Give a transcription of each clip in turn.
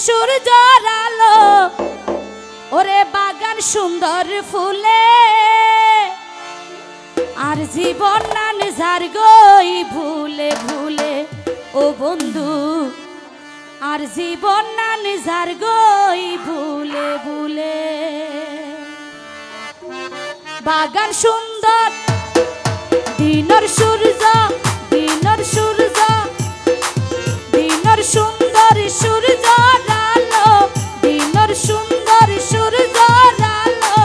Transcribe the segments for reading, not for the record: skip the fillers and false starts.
সূর্যর আলো ওরে বাগান সুন্দর ফুলে আর জীবন নান যার গই ভুলে ভুলে ও বন্ধু আর জীবন নান যার গই ভুলে ভুলে বাগান সুন্দর দিনর সূর্য দিনর সূর্য দিনর সুন্দর সূর্য আলো দিনর সুন্দর সূর্য আলো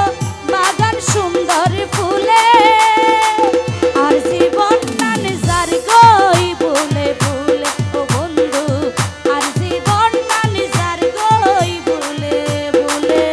বাগান সুন্দর ফুলে আর জীবন নান যার গই ভুলে ভুলে ও বন্ধু আর জীবন নান যার গই ভুলে ভুলে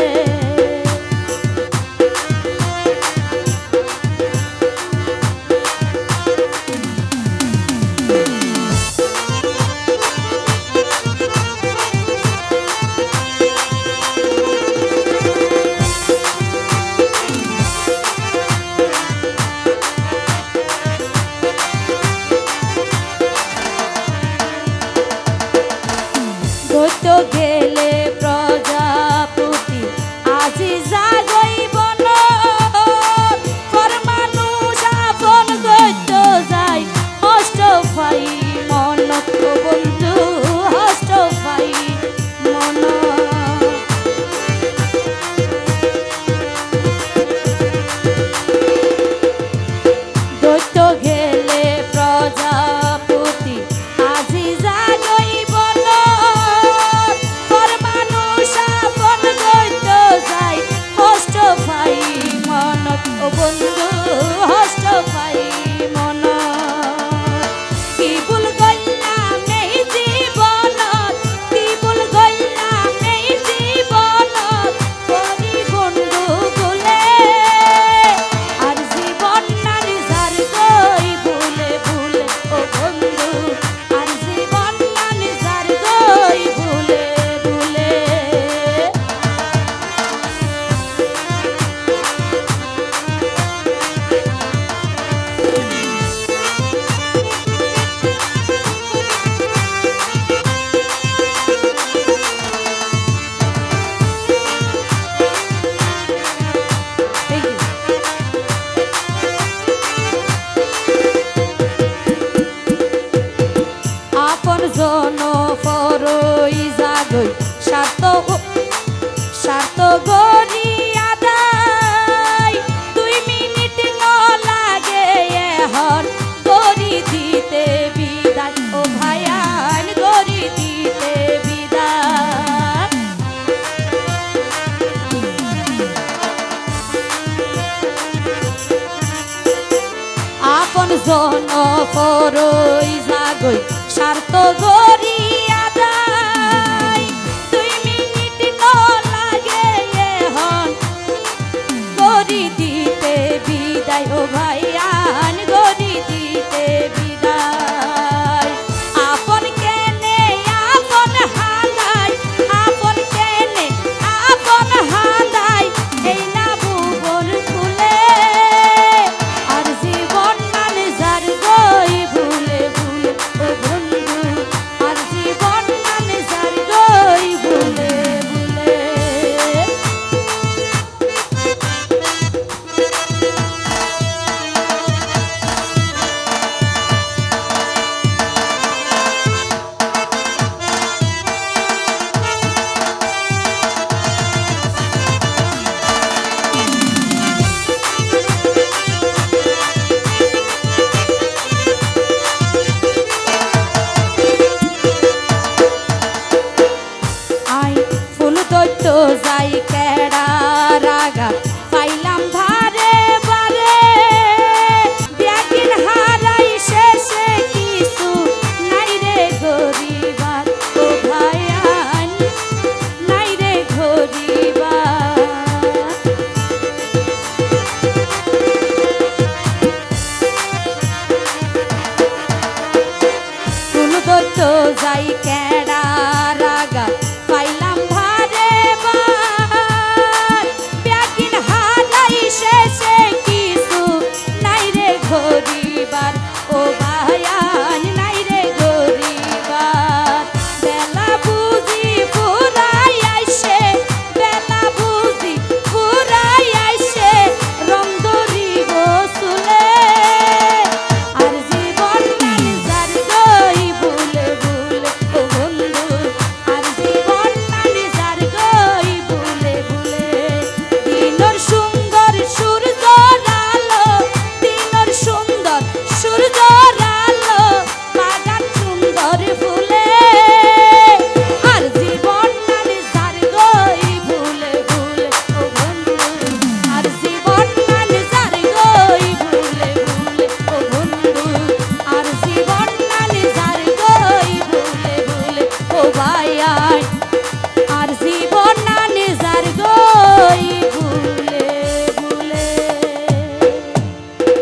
তো গেলে প্রজাপতি আজি জাগইব না পর মানুষ আপন গইত যাই হষ্ট পাই মন বন্ধু হষ্ট পাই মন দৈত্য গেলে প্রজাপতি আজি জাগইব না পর মানুষ আপন গইত যাই হষ্ট পাই মন বন্ধু হষ্ট পাই মন কি ভুল গইলাম এই জীবনত কি ভুল গইলাম এই জীবনত করি বন্ধু ভুলে আর জীবন নারী যার গই ভুলে ভুলে ও বন্ধু আর জীবন নারী যার গই ভুলে ভুলে আপন জন পরই জাগই স্বার্থ গরি আদায় 2 মিনিট ন লাগে এখন গরি দিতে বিদায় ও ভাইয়ান গরি দিতে বিদায় আপন জন পরই জাগই স্বার্থ গরি আদায় 2 মিনিট ন লাগে এখন গরি দিতে বিদায় ও ভাইয়ান গরি দিতে বিদায় আপন কেনে আপন হাঁদাই আপন কেনে আপন হাঁদাই এই না ভুবন খুলে আর জীবন নান যার গই ভুলে ভুলে ও বন্ধু আর জীবন নান যার গই ভুলে ভুলে আই ফুল দৈত্য যাই কেডা রাগা পাইলাম ভারে বারে ব্যাগিন হারাই শেষে কিছু নাই রে গরিবার ও ভাইয়ান নাই রে গরিবার ফুল দৈত্য যাই কেডা রাগা পাইলাম ভারে বার ব্যাগিন হারাই শেষে কিছু নাই রে গরিবার ও ভাইয়া